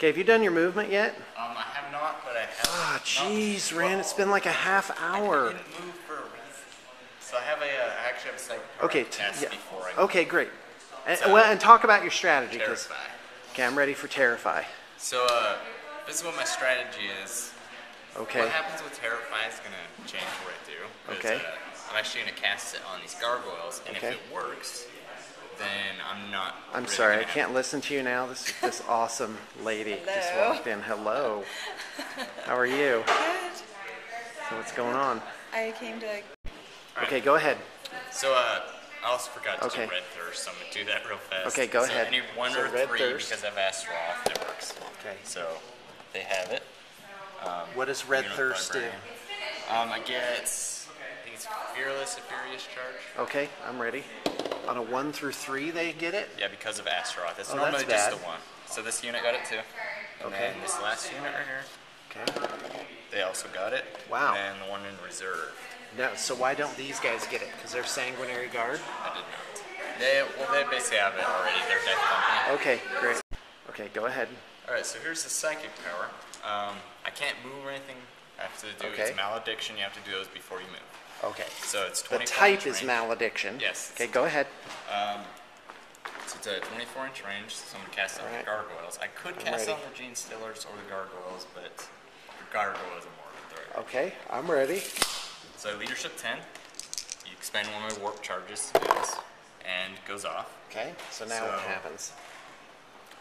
Okay, have you done your movement yet? I have not, but I have. Ah, jeez, Ren, it's been like a half hour. I didn't move for a reason. So I have I actually have a psychic Okay, test yeah. before I Okay, great. And, and talk about your strategy. Terrify. Okay, I'm ready for Terrify. So this is what my strategy is. Okay. What happens with Terrify is going to change what I do. Okay. I'm actually going to cast it on these gargoyles, and if it works, then I'm not. I'm sorry, I can't listen to you now. This awesome lady just walked in. Hello. How are you? Good. So what's going on? I came to. Okay, go ahead. So I also forgot to do Red Thirst, so I'm going to do that real fast. Okay, go ahead. I need one or Red three Thirst. because I've asked Roth, it works. Okay. So they have it. What does Red Thirst do? I get, I think it's Fearless, a Furious Charge. Okay, I'm ready. On a 1 through 3 they get it? Yeah, because of Astaroth. It's that's normally just bad. the one. So this unit got it too. And then this last unit right here, Okay. they also got it. Wow. And then the one in reserve. No, so why don't these guys get it? Because they're Sanguinary Guard? I did not. They basically have it already. They're Death Company. Okay, great. Okay, go ahead. Alright, so here's the Psychic power. I can't move or anything. I have to do it's Malediction. You have to do those before you move. Okay. So it's The 24 type inch is range. Malediction. Yes. Okay, go ahead. So it's a 24-inch range, so I'm going to cast on the gargoyles. I could cast on the Gene Stillers or the gargoyles, but the gargoyles are more of a threat. Okay, I'm ready. So Leadership 10, you expend one of my warp charges to do this, and it goes off. Okay, so now what happens?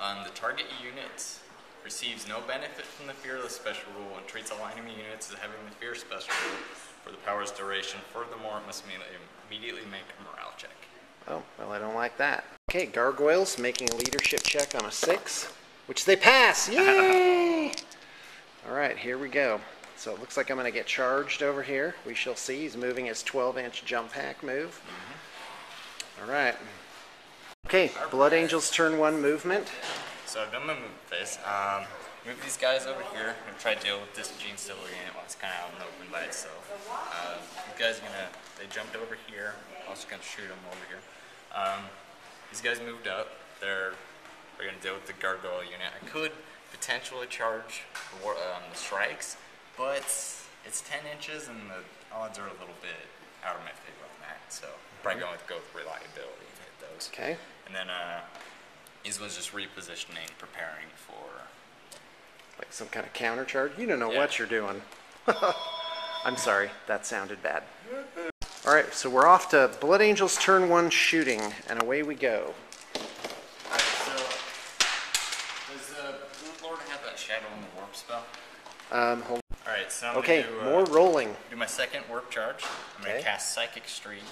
The target unit receives no benefit from the Fearless special rule and treats all enemy units as having the Fear special rule for the power's duration. Furthermore, it must immediately make a morale check. Oh, well, I don't like that. Okay, gargoyles making a leadership check on a 6, which they pass. Yay! All right, here we go. So it looks like I'm going to get charged over here. We shall see. He's moving his 12-inch jump pack move. All right. Okay, Blood Angels turn 1 movement. So I've done my move phase. Move these guys over here and try to deal with this Gene Stiller unit while it's kind of out in the open by itself. You guys are gonna, they jumped over here. Also gonna shoot them over here. These guys moved up. They're gonna deal with the gargoyle unit. I could potentially charge the strikes, but it's 10 inches and the odds are a little bit out of my favor on that. So probably going to go with reliability and hit those. Okay. And then these was just repositioning, preparing for like some kind of counter charge. You don't know what you're doing. I'm sorry, that sounded bad. All right, so we're off to Blood Angels turn 1 shooting, and away we go. Alright, so does Blue Lord have that Shadow in the Warp spell? Hold on. Alright, so I'm Okay, gonna do, more rolling. do my second warp charge. I'm gonna cast Psychic Shriek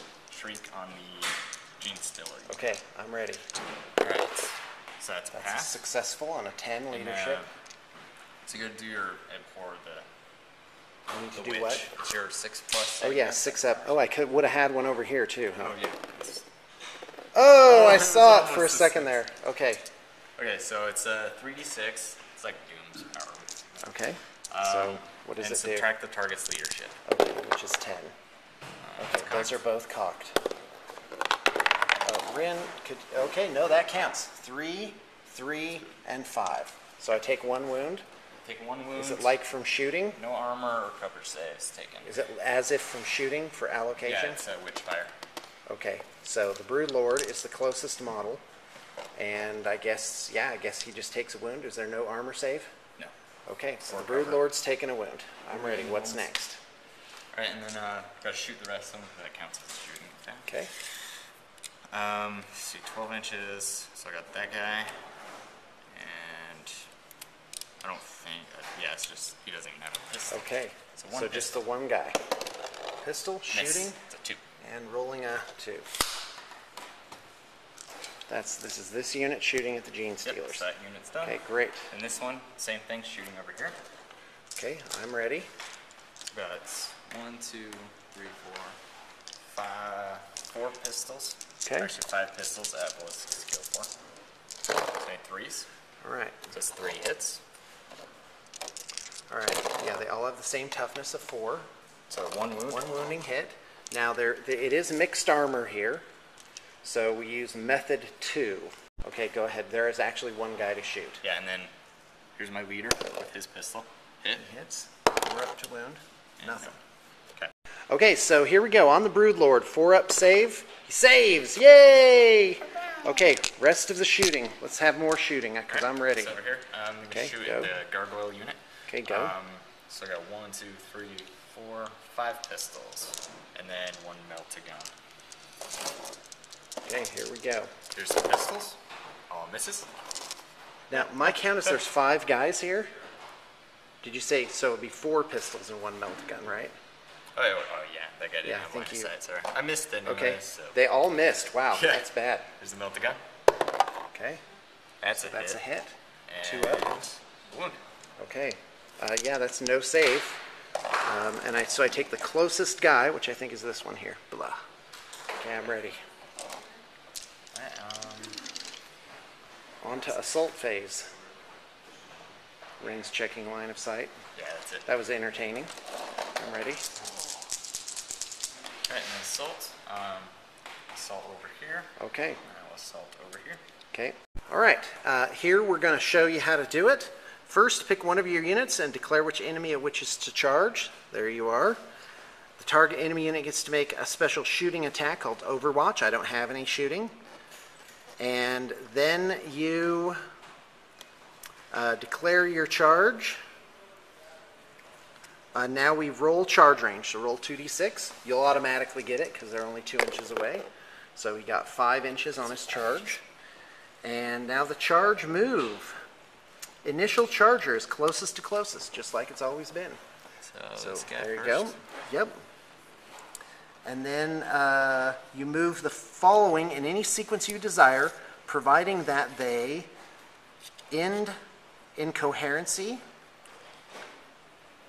on the Gene Stiller. Okay, I'm ready. Alright, so that's a That's pass. successful on a 10 leadership. So you're gonna do your abhor I need to the do witch. what? It's your 6+. Oh yeah, 6 up. Oh, I would have had one over here too, huh? Oh yeah. Oh, I saw it for a second there. Okay. Okay, so it's a 3d6. It's like Doom's power. Okay. So what does and it do? subtract the target's leadership. Okay, which is 10. Okay, those are both cocked. Rin could. Okay, no, that counts. 3, 3, and 5. So I take 1 wound. Take 1 wound. Is it like from shooting? No armor or coverage saves taken. Is it as if from shooting for allocation? Yeah, it's a witch fire. Okay, so the Brood Lord is the closest model, and I guess he just takes a wound. Is there no armor save? No. Okay, so the Brood Lord's taken a wound. I'm ready. What's next? Alright, and then gotta shoot the rest of them. That counts as shooting. Okay. Let's see, 12 inches. So I got that guy, and I don't think. Yeah, it's just he doesn't even have a pistol. Okay. So just the one guy. Pistol, shooting, it's a 2. and rolling a 2. This is this unit shooting at the Gene Stealers. Yep, so that unit's done. Okay, great. And this one, same thing, shooting over here. Okay, I'm ready. Got 1, 2, 3, 4, 4 pistols. Okay. Actually 5 pistols at ballistic skill 4. So 3s. All right. So it's 3 hits. All right. Yeah, they all have the same toughness of 4. So 1 wound. 1 wounding hit. Now it is mixed armor here, so we use method 2. Okay, go ahead. There is actually 1 guy to shoot. Yeah, and then Here's my leader with his pistol. Hit. He hits. 4 up to wound. Nothing. Okay. Okay, so here we go. On the Broodlord, 4 up save. He saves! Yay! Okay, rest of the shooting. Let's have more shooting, because I'm ready. So over here, I'm going to shoot go. the gargoyle unit. Okay, go. So I got 1, 2, 3, 4, 5 pistols, and then 1 melta gun. Okay, here we go. Here's the pistols. All misses. Now, my count is there's 5 guys here. Did you say, so it would be 4 pistols and 1 melta gun, right? Oh yeah, that guy didn't have line of sight, sorry. I missed it. Okay, so. they all missed. Wow, that's bad. Here's the melta gun. Okay. That's a hit. And 2 up. Wound. Okay. Yeah, that's no save. And so I take the closest guy, which I think is this one here. Blah. Okay, I'm ready. On to assault phase. Rings checking line of sight. Yeah, that's it. That was entertaining. I'm ready. Alright, and assault. Assault over here. Okay. And I'll assault over here. Okay. All right. Here we're going to show you how to do it. First, pick one of your units and declare which enemy it wishes to charge. There you are. The target enemy unit gets to make a special shooting attack called Overwatch. I don't have any shooting. And then you declare your charge. Now we roll charge range. So roll 2d6. You'll automatically get it because they're only 2 inches away. So he got 5 inches on his charge. And now the charge move. Initial charger is closest to closest, just like it's always been. So there you go. Yep. And then you move the following in any sequence you desire, providing that they end in coherency,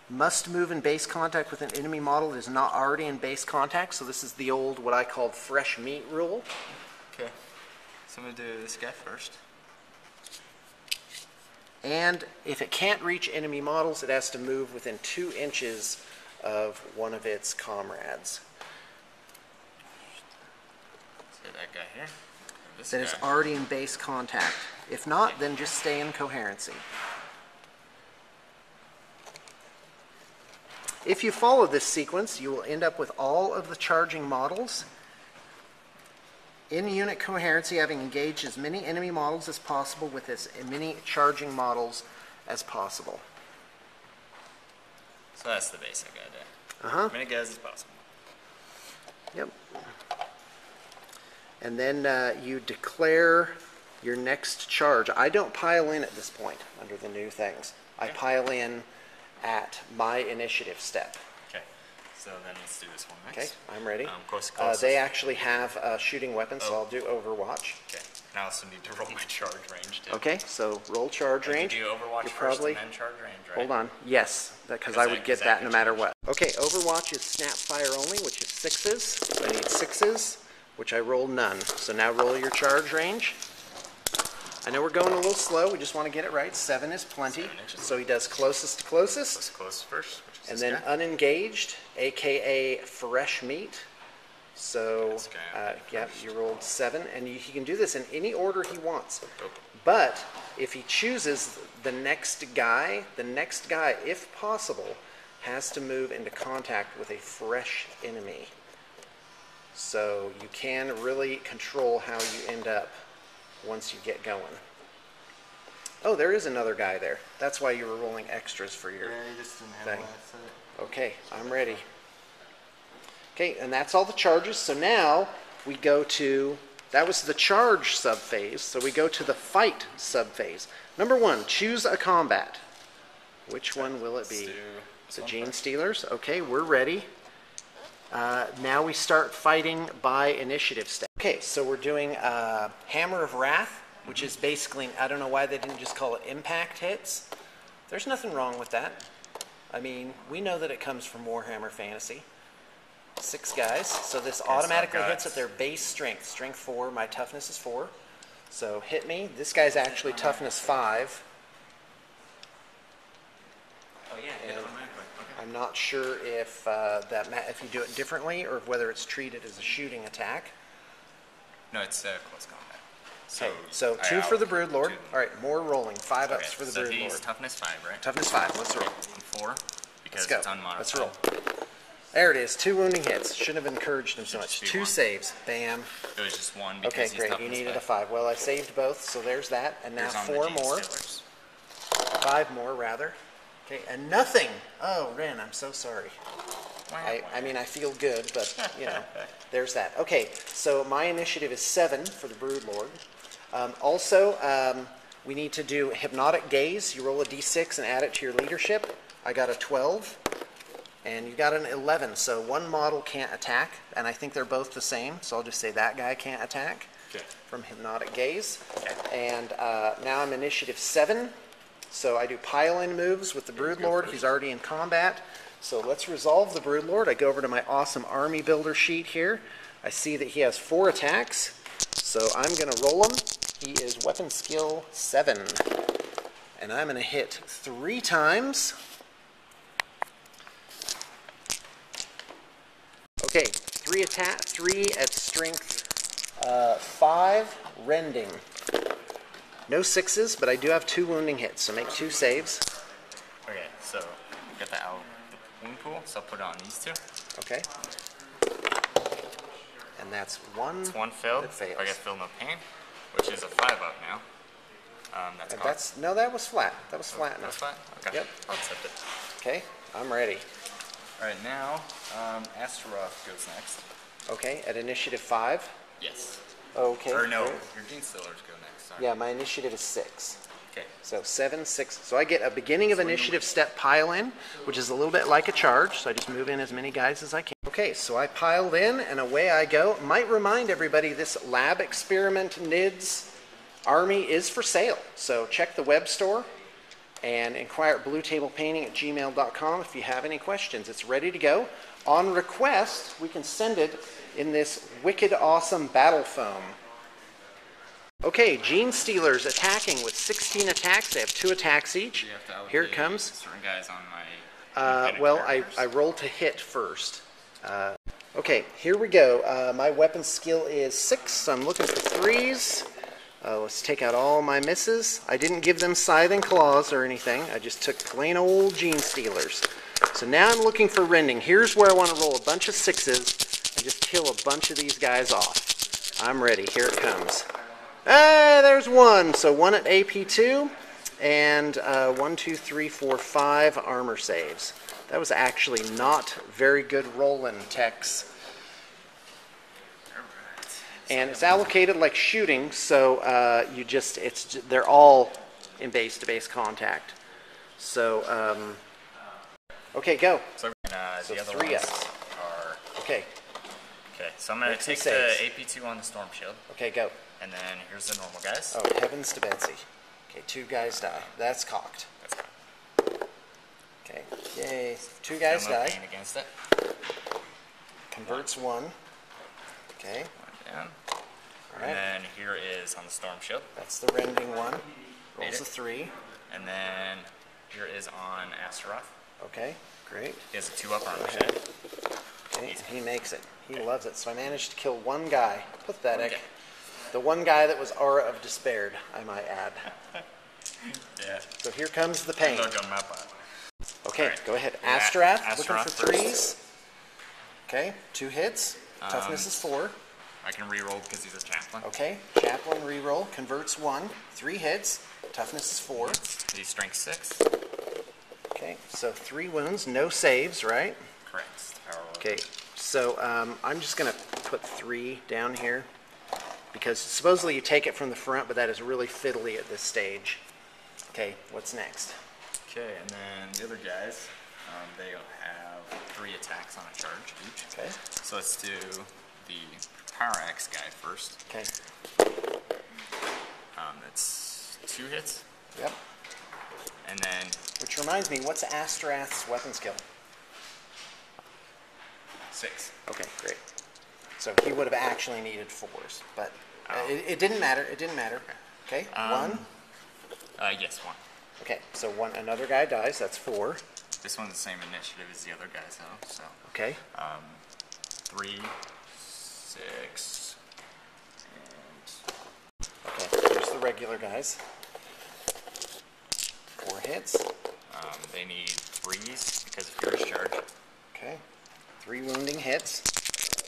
must move in base contact with an enemy model that is not already in base contact. So this is the old, what I called fresh meat rule. Okay. So I'm going to do this guy first. And if it can't reach enemy models, it has to move within 2 inches of one of its comrades. So that guy here. That is already in base contact. If not, then just stay in coherency. If you follow this sequence, you will end up with all of the charging models in unit coherency, having engaged as many enemy models as possible with as many charging models as possible. So that's the basic idea. As many guys as possible. Yep. And then you declare your next charge. I don't pile in at this point under the new things. I pile in at my initiative step. Okay. So then let's do this one next. Okay, I'm ready. Close. They actually have shooting weapons, so I'll do Overwatch. Okay. And I also need to roll my charge range too. Okay, so roll charge range. You do Overwatch first and then charge range, right? Hold on. Yes, because I would get that no matter what. Okay, Overwatch is snap fire only, which is 6s. So I need 6s, which I roll none. So now roll your charge range. I know we're going a little slow. We just want to get it right. 7 is plenty. 7 inches. So he does closest to closest. Closest first, which is And this then guy. unengaged, aka fresh meat. So, This guy. yeah, you rolled 7, and he can do this in any order he wants. Dope. But if he chooses the next guy, if possible, has to move into contact with a fresh enemy. So you can really control how you end up once you get going. Oh, there is another guy there. That's why you were rolling extras for your thing. Okay, I'm ready. Okay, and that's all the charges. So now we go to, that was the charge subphase, so we go to the fight subphase. Number 1, choose a combat. Which one will it be? The Gene Stealers. Okay, we're ready. Now we start fighting by initiative step. Okay, so we're doing Hammer of Wrath, which is basically, I don't know why they didn't just call it impact hits. There's nothing wrong with that. I mean, we know that it comes from Warhammer Fantasy. 6 guys, so this automatically hits at their base strength. Strength 4, my toughness is 4. So hit me. This guy's actually toughness 5. Oh yeah, hit automatically. Okay. I'm not sure if if you do it differently or whether it's treated as a shooting attack. No, it's close combat. Okay, so 2 for the Broodlord. All right, more rolling. 5 ups for the so Broodlord. He's toughness 5, right? Toughness 5. Let's roll. And 4 because Let's it's go. unmodified. Let's roll. There it is. 2 wounding hits. Shouldn't have encouraged him so much. 2 saves. Bam. It was just 1 because Okay, he's great. He toughness needed 5. a 5. Well, I saved both, so there's that. And now Here's on 4 the Gene more. Stealers. 5 more, rather. Okay, and nothing. Oh, Ren, I'm so sorry. I mean, I feel good, but, you know, there's that. Okay, so my initiative is 7 for the Broodlord. Also, we need to do Hypnotic Gaze. You roll a d6 and add it to your leadership. I got a 12, and you got an 11, so one model can't attack, and I think they're both the same, so I'll just say that guy can't attack from Hypnotic Gaze. And now I'm initiative 7, so I do pile-in moves with the Broodlord. He's already in combat. So let's resolve the Broodlord. I go over to my awesome army builder sheet here. I see that he has 4 attacks, so I'm going to roll him. He is weapon skill 7, and I'm going to hit 3 times. Okay, 3 attack, 3 at strength 5, rending. No 6s, but I do have 2 wounding hits, so make 2 saves. Okay, so get that out of the wound pool, so I'll put it on these 2. Okay. And that's 1. It's 1 failed. That fails. I get Feel No Pain, which is a 5 up now. That's no, that was flat. That was flat That's enough. flat? Okay. Yep. I'll accept it. Okay, I'm ready. Alright, now, Astaroth goes next. Okay, at initiative 5. Yes. Okay. Or no, great. your Gene Stealers go next. Sorry. Yeah, my initiative is 6. Okay. So 7, 6. So I get a beginning of initiative step pile in, which is a little bit like a charge. So I just move in as many guys as I can. Okay, so I piled in and away I go. Might remind everybody this lab experiment NIDS army is for sale. So check the web store and inquire at bluetablepainting@gmail.com if you have any questions. It's ready to go. On request, we can send it in this wicked awesome battle foam. Okay, Gene Stealers attacking with 16 attacks. They have 2 attacks each. Here it comes. Certain guys on my Well, I roll to hit first. Okay, here we go. My weapon skill is 6, so I'm looking for 3s. Let's take out all my misses. I didn't give them scything claws or anything. I just took plain old Gene Stealers. So now I'm looking for rending. Here's where I want to roll a bunch of 6s and just kill a bunch of these guys off. I'm ready. Here it comes. There's 1. So 1 at AP2 and 1, 2, 3, 4, 5 armor saves. That was actually not very good rolling, Tex. And it's allocated like shooting, so they're all in base-to-base contact. So, okay, go. So the other 3 ones ups. are... Okay, so I'm going to take the saves. AP2 on the Storm Shield, okay, go. and then here's the normal guys. Oh, heavens to Betsy. Okay, 2 guys die. That's cocked. That's good. Okay, yay. 2 guys Feel No die. Pain against it. Converts 1. Okay, One down. all And right. then here is on the Storm Shield. That's the rending 1. Made Rolls it. a 3. And then here is on Astaroth. Okay, great. He has a 2-up armor ahead. set. Okay, he makes it. He loves it. So I managed to kill 1 guy. Pathetic. Okay. The 1 guy that was Aura of Despaired, I might add. Yeah. So here comes the pain. Look on my part. Okay, Alright. go ahead. Yeah, Astaroth, looking Astaroth for 3s. Okay, 2 hits. Toughness is 4. I can re-roll because he's a chaplain. Okay, Chaplain reroll, converts 1. 3 hits. Toughness is 4. He's strength 6. Okay, so 3 wounds, no saves, right? Correct. Okay, so I'm just going to put 3 down here because supposedly you take it from the front, but that is really fiddly at this stage. Okay, what's next? Okay, and then the other guys, they have 3 attacks on a charge each. Okay. So let's do the Power Axe guy first. Okay. That's 2 hits. Yep. And then Which reminds me, what's Astaroth's weapon skill? 6. Okay, great. So he would have actually needed 4s, but it didn't matter. It didn't matter. Okay, 1. Yes, 1. Okay, so another guy dies. That's 4. This one's the same initiative as the other guys, though. So Okay. 3, 6, and Okay. regular guys. 4 hits. They need 3s because of Furious Charge. Okay. 3 wounding hits.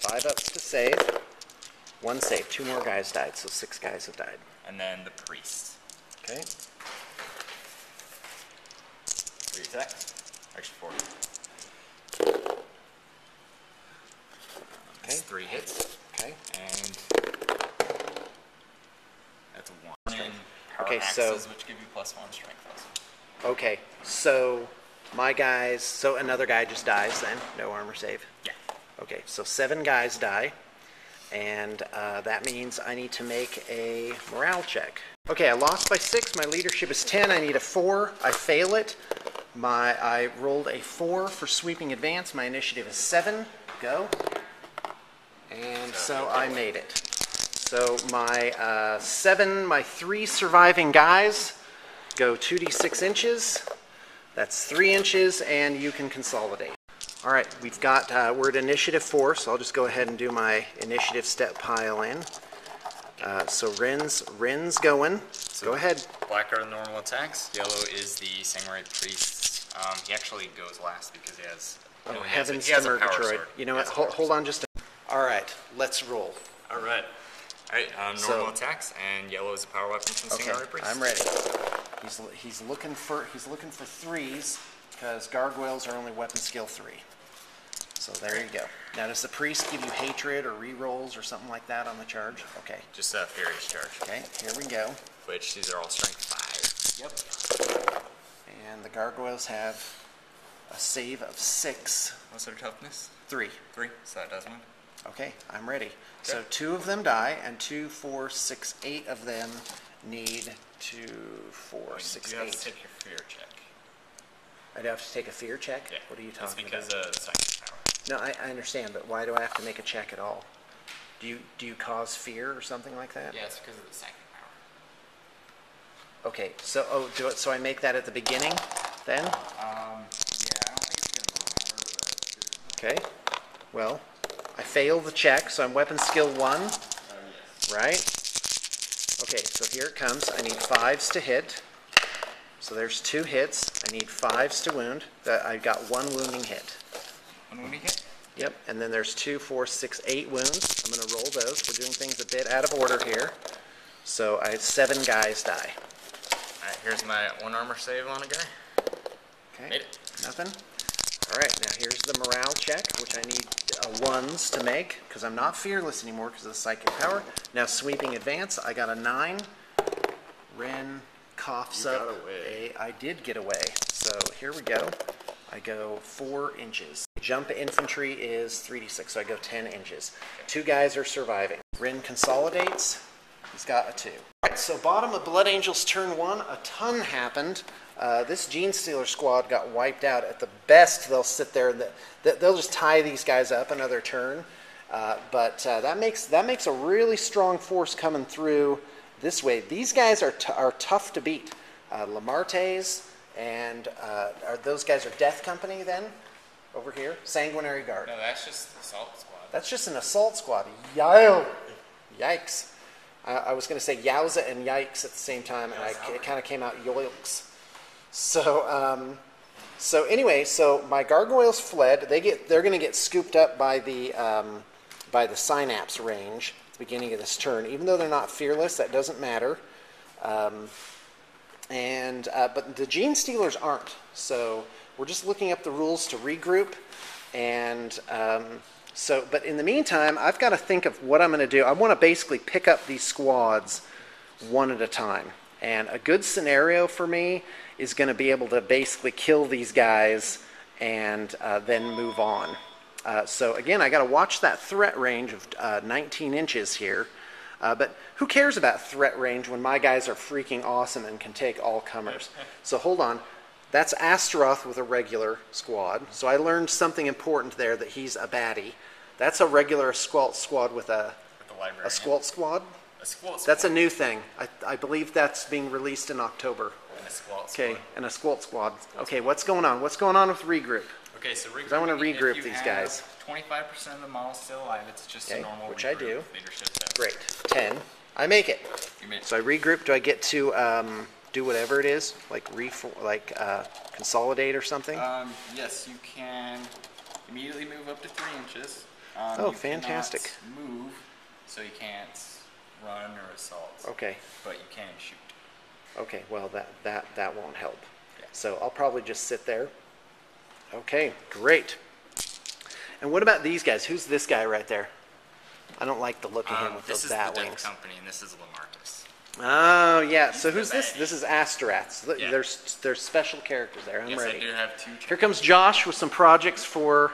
5 ups to save. 1 save. 2 more guys died, so 6 guys have died. And then the Priest. Okay. 3 attacks. Actually 4. That's 3 hits. Okay. And that's a 1. And power Okay, axes, which give you +1 strength also. Okay, so my guys, so another guy just dies then, no armor save? Yeah. Okay, so 7 guys die, and that means I need to make a morale check. Okay, I lost by 6, my leadership is 10, I need a 4, I fail it. I rolled a 4 for sweeping advance, my initiative is 7, go. And so I made it. So my 3 surviving guys go 2d6 inches. That's 3 inches, and you can consolidate. All right, we've got, we're at initiative 4, so I'll just go ahead and do my initiative step pile in. So Ren's going. So go ahead. Black are the normal attacks. Yellow is the Samurai Priest. He actually goes last because he has... Oh, heavens to Murgatroyd. You know what, hold on just a... All right, let's roll. All right. Normal attacks, and yellow is a power weapon from Samurai Priest. I'm ready. He's looking for 3s because gargoyles are only weapon skill 3. So there you go. Now does the priest give you hatred or rerolls or something like that on the charge? Okay. Just a Furious Charge. Okay, here we go. Which these are all strength 5. Yep. And the gargoyles have a save of 6. What's their toughness? 3. 3, so that does one. Okay, I'm ready. Okay. So 2 of them die, and 2, 4, 6, 8 of them need 2, 4, 6, You have 8. to take your fear check. I'd have to take a fear check? Yeah. What are you It's talking because about? of the psychic power. No, I understand, but why do I have to make a check at all? Do you cause fear or something like that? Yeah, it's because of the psychic power. Okay, so so I make that at the beginning, then? Yeah, I don't think it's going to matter, but... Okay. Well, I fail the check, so I'm weapon skill 1, Yes. right? Okay, so here it comes. I need 5s to hit. So there's 2 hits. I need 5s to wound. I got 1 wounding hit. 1 wounding hit? Yep, and then there's 2, 4, 6, 8 wounds. I'm going to roll those. We're doing things a bit out of order here. So I have 7 guys die. Alright, here's my 1 armor save on a guy. Okay, Made it. nothing. All right, now here's the morale check, which I need 1s to make, because I'm not fearless anymore because of the psychic power. Now sweeping advance, I got a 9. Ren coughs up. Got away. I did get away. So here we go. I go 4 inches. Jump infantry is 3d6, so I go 10 inches. 2 guys are surviving. Ren consolidates. He's got a 2. All right, so bottom of Blood Angels turn 1, a ton happened. This Gene Stealer squad got wiped out. At the best, they'll sit there. They'll just tie these guys up another turn. But that makes a really strong force coming through this way. These guys are tough to beat. Lamartes and those guys are Death Company then? Over here? Sanguinary Guard. No, that's just the assault squad. That's just an assault squad. Yikes. I was going to say yowza and yikes at the same time, and it kind of came out yoilks. So, anyway, so my gargoyles fled. They're going to get scooped up by the synapse range at the beginning of this turn. Even though they're not fearless, that doesn't matter. But the Gene Stealers aren't. So we're just looking up the rules to regroup, and but in the meantime, I've got to think of what I'm going to do. I want to basically pick up these squads one at a time. And a good scenario for me is going to be able to basically kill these guys and then move on. So again, I got to watch that threat range of 19 inches here. But who cares about threat range when my guys are freaking awesome and can take all comers? So hold on. That's Astaroth with a regular squad. So I learned something important there, that he's a baddie. That's a regular Squalt squad with a Squalt squad? A Squalt squad. That's a new thing. I believe that's being released in October. And a Squalt squad. Okay, and a Squalt squad. Okay, what's going on? What's going on with regroup? Okay, so regroup. I want to regroup these guys. 25% of the models still alive. It's just a normal which I do. leadership test. Great. 10. I make it. You make it. So I regroup. Do I get to do whatever it is, like consolidate or something? Yes, you can immediately move up to 3 inches. Oh, you fantastic. cannot move, so you can't run or assault. Okay. But you can shoot. Okay, well that won't help. Yeah. So I'll probably just sit there. Okay, great. And what about these guys? Who's this guy right there? I don't like the look of him with those bat This is the wings. Death Company, and this is Lamarcus. Oh yeah. So who's this? This is Astoraths. Yeah. There's special characters there. I'm Yes, ready. I do have 2. Here comes Josh with some projects for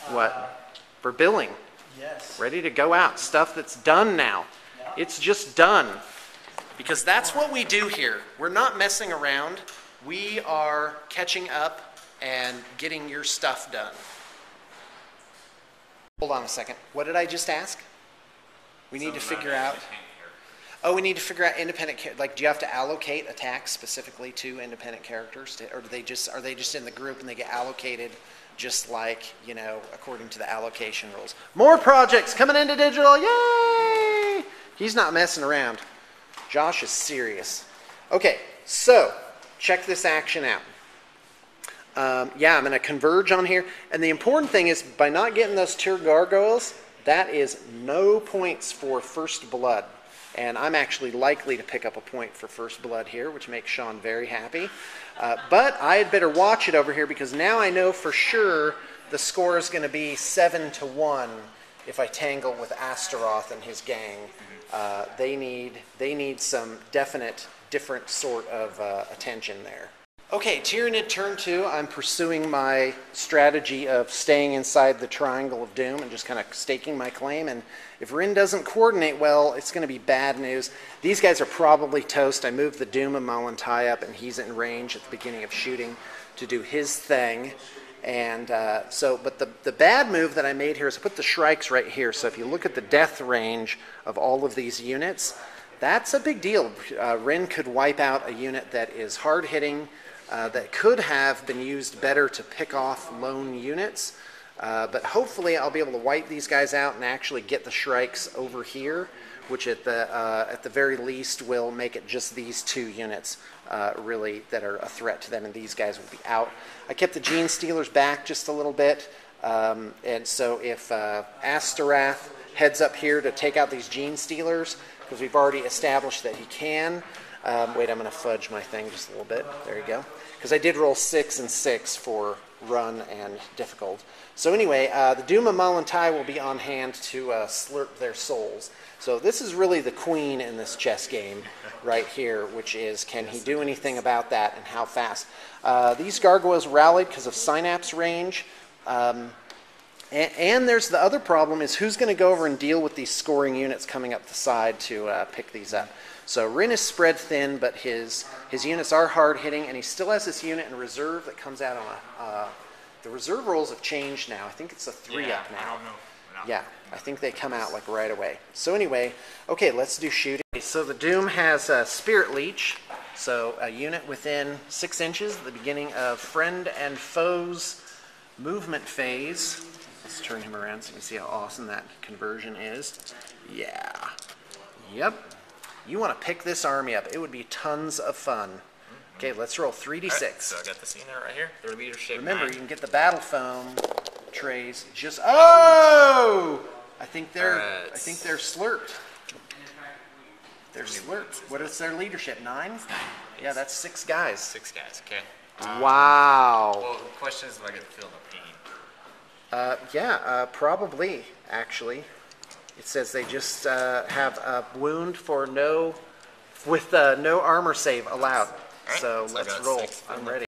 what? For billing. Yes. Ready to go out. Stuff that's done now. It's just done. Because that's what we do here. We're not messing around. We are catching up and getting your stuff done. Hold on a second. What did I just ask? We need to figure out. Oh, we need to figure out independent. Like, do you have to allocate attacks specifically to independent characters, or do they just are they just in the group and they get allocated just like, you know, according to the allocation rules? More projects coming into digital. Yay! He's not messing around. Josh is serious. Okay, so check this action out. Yeah, I'm going to converge on here. And the important thing is, by not getting those tier gargoyles, that is no points for first blood. And I'm actually likely to pick up a point for first blood here, which makes Sean very happy. But I had better watch it over here, because now I know for sure the score is going to be 7-1 if I tangle with Astaroth and his gang. They need some definite different sort of attention there. Okay, Tyranid turn 2. I'm pursuing my strategy of staying inside the Triangle of Doom and just kind of staking my claim. And if Rin doesn't coordinate well, it's going to be bad news. These guys are probably toast. I moved the Doom and Malantai up, and he's in range at the beginning of shooting to do his thing. And but the bad move that I made here is I put the Shrikes right here. So if you look at the death range of all of these units, that's a big deal. Rin could wipe out a unit that is hard-hitting, that could have been used better to pick off lone units. But hopefully I'll be able to wipe these guys out and actually get the Shrikes over here, which at the very least will make it just these 2 units really that are a threat to them, and these guys will be out. I kept the Gene Stealers back just a little bit, and so if Astorath heads up here to take out these Gene Stealers, because we've already established that he can. Wait, I'm going to fudge my thing just a little bit. There you go. Because I did roll 6 and 6 for run and difficult. So anyway, the Doom and Malantai will be on hand to slurp their souls. So this is really the queen in this chess game right here, which is, can he do anything about that and how fast? These gargoyles rallied because of Synapse range. And there's the other problem is who's going to go over and deal with these scoring units coming up the side to pick these up. So Rin is spread thin, but his units are hard-hitting, and he still has this unit in reserve that comes out on the reserve rolls have changed now. I think it's a 3-up now. I don't know. No. Yeah, I think they come out like right away. So anyway, okay, let's do shooting. So the Doom has a Spirit Leech, so a unit within 6 inches at the beginning of friend and foe's movement phase. Let's turn him around so you can see how awesome that conversion is. Yeah. Yep. You want to pick this army up. It would be tons of fun. Okay, let's roll 3d6. Right, so I got the scene there right here. Their leadership. Remember, 9. you can get the battle foam trays just. Oh! I think they're slurped. They're slurped. What is their leadership? 9? 9. Yeah, that's 6 guys. 6 guys. Okay. Wow. Well, the question is, if I get to feel no pain. Yeah, probably, actually. It says they just have a wound for no armor save allowed. Right, So so I let's got roll. 6 I'm for ready.